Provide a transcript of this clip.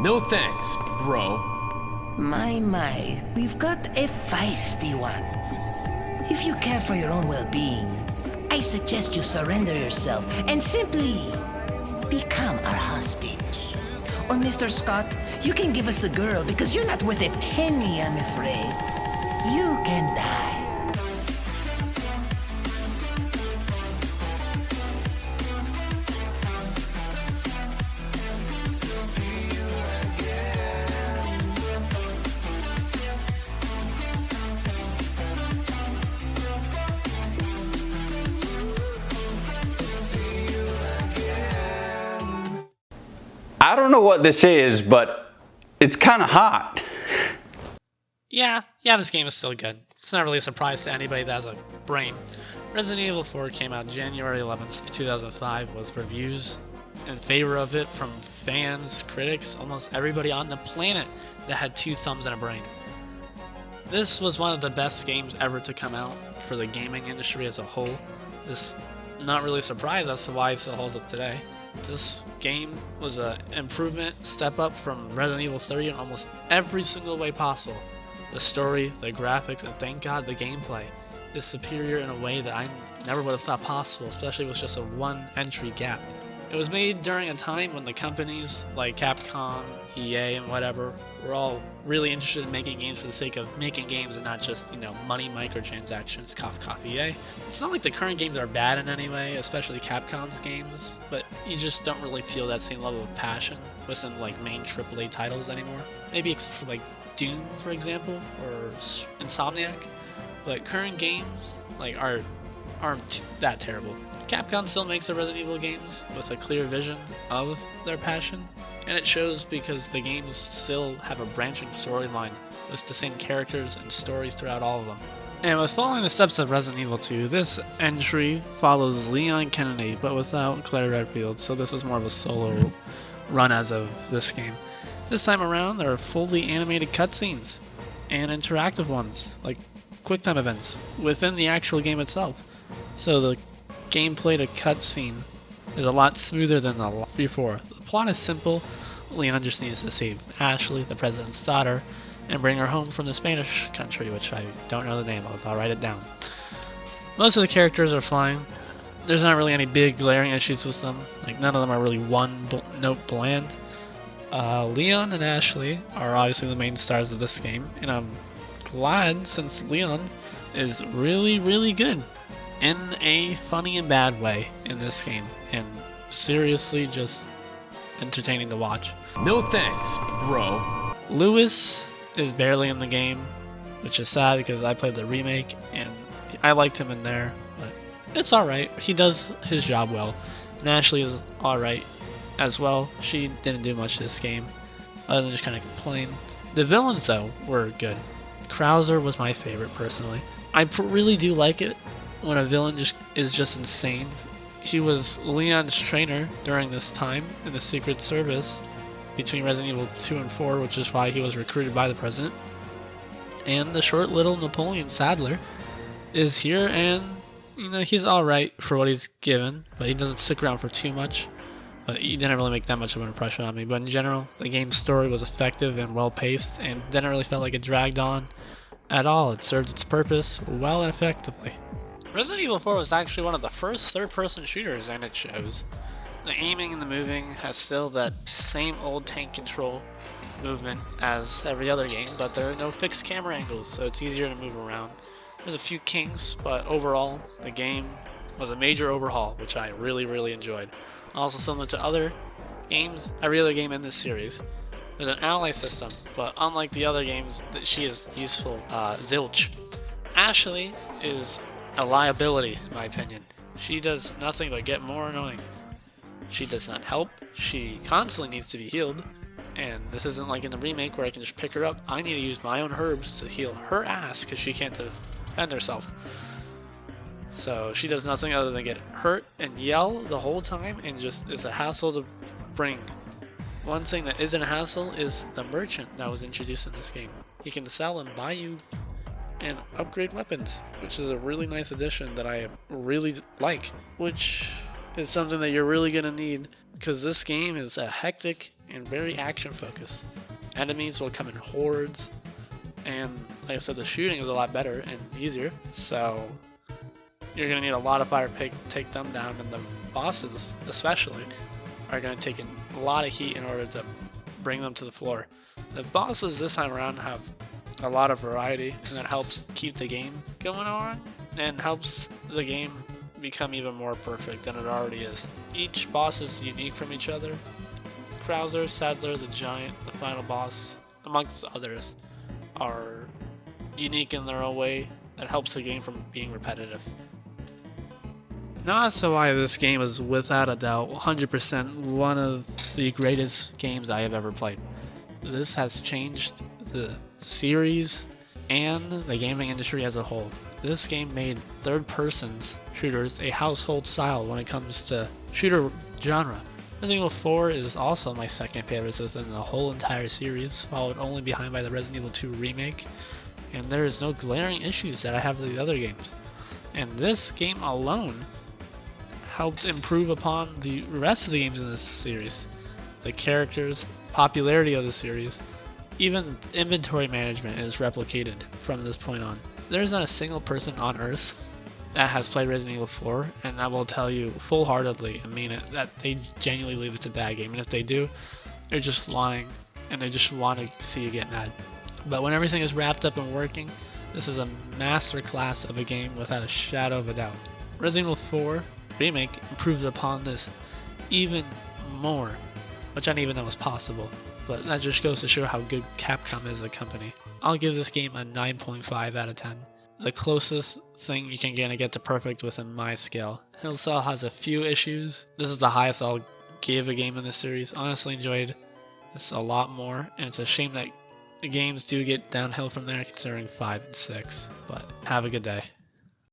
No thanks, bro. My, we've got a feisty one. If you care for your own well-being, I suggest you surrender yourself and simply become our hostage. Or Mr. Scott, you can give us the girl because you're not worth a penny, I'm afraid. You can die. I don't know what this is, but it's kind of hot. Yeah, this game is still good. It's not really a surprise to anybody that has a brain. Resident Evil 4 came out January 11th, 2005, with reviews in favor of it from fans, critics, almost everybody on the planet that had 2 thumbs and a brain. This was one of the best games ever to come out for the gaming industry as a whole. This not really a surprise as to why it still holds up today. This game was an improvement, step up from Resident Evil 3 in almost every single way possible. The story, the graphics, and thank God the gameplay is superior in a way that I never would have thought possible, especially with just a 1 entry gap. It was made during a time when the companies like Capcom, EA, and whatever were all really interested in making games for the sake of making games and not just, money microtransactions. Cough, EA. It's not like the current games are bad in any way, especially Capcom's games, but you just don't really feel that same level of passion within main AAA titles anymore. Maybe except for Doom, for example, or Insomniac, but current games aren't that terrible. Capcom still makes the Resident Evil games with a clear vision of their passion, and it shows because the games still have a branching storyline with the same characters and stories throughout all of them. And with following the steps of Resident Evil 2, this entry follows Leon Kennedy, but without Claire Redfield, so this is more of a solo run as of this game. This time around, there are fully animated cutscenes, and interactive ones, like QuickTime events, within the actual game itself. So the gameplay to cutscene is a lot smoother than the before. The plot is simple. Leon just needs to save Ashley, the president's daughter, and bring her home from the Spanish country, which I don't know the name of. I'll write it down. Most of the characters are fine. There's not really any big glaring issues with them. None of them are really one-note bland. Leon and Ashley are obviously the main stars of this game, and I'm glad since Leon is really, really good in a funny and bad way in this game, and seriously just entertaining to watch. No thanks, bro. Lewis is barely in the game, which is sad because I played the remake and I liked him in there, but it's alright. He does his job well. And Ashley is alright as well. She didn't do much this game other than just kind of complain. The villains, though, were good. Krauser was my favorite, personally. I really do like it when a villain is just insane. He was Leon's trainer during this time in the Secret Service between Resident Evil 2 and 4, which is why he was recruited by the president. And the short little Napoleon Sadler is here, and he's alright for what he's given, but he doesn't stick around for too much. But he didn't really make that much of an impression on me. But in general, the game's story was effective and well-paced, and didn't really feel like it dragged on at all. It served its purpose well and effectively. Resident Evil 4 was actually one of the first third-person shooters, and it shows. The aiming and the moving has still that same old tank control movement as every other game, but there are no fixed camera angles, so it's easier to move around. There's a few kinks, but overall, the game was a major overhaul, which I really, really enjoyed. Also similar to other games, every other game in this series, there's an ally system, but unlike the other games, she is useful. Zilch. Ashley is a liability, in my opinion. She does nothing but get more annoying. She does not help. She constantly needs to be healed, and this isn't like in the remake where I can just pick her up. I need to use my own herbs to heal her ass because she can't defend herself. So she does nothing other than get hurt and yell the whole time, and just is a hassle to bring. One thing that isn't a hassle is the merchant that was introduced in this game. He can sell and buy you and upgrade weapons, which is a really nice addition that I really like, which is something that you're really going to need because this game is a hectic and very action focused. Enemies will come in hordes, and like I said, the shooting is a lot better and easier, so you're going to need a lot of fire to take them down, and the bosses especially are going to take a lot of heat in order to bring them to the floor. The bosses this time around have a lot of variety, and that helps keep the game going on and helps the game become even more perfect than it already is. Each boss is unique from each other. Krauser, Sadler, the Giant, the final boss, amongst others, are unique in their own way that helps the game from being repetitive. Now as to why this game is without a doubt 100% one of the greatest games I have ever played. This has changed the series and the gaming industry as a whole. This game made third-person shooters a household style when it comes to shooter genre. Resident Evil 4 is also my second favorite within the whole entire series, followed only behind by the Resident Evil 2 remake, and there is no glaring issues that I have with the other games. And this game alone helped improve upon the rest of the games in this series. The characters, popularity of the series, even inventory management is replicated from this point on. There is not a single person on Earth that has played Resident Evil 4, and I will tell you full-heartedly and mean it, that they genuinely believe it's a bad game, and if they do, they're just lying, and they just want to see you get mad. But when everything is wrapped up and working, this is a masterclass of a game without a shadow of a doubt. Resident Evil 4 Remake improves upon this even more, which I didn't even know was possible, but that just goes to show how good Capcom is as a company. I'll give this game a 9.5 out of 10. The closest thing you can get to perfect within my scale. Hill Cell has a few issues. This is the highest I'll give a game in this series. Honestly enjoyed this a lot more, and it's a shame that the games do get downhill from there considering 5 and 6, but have a good day.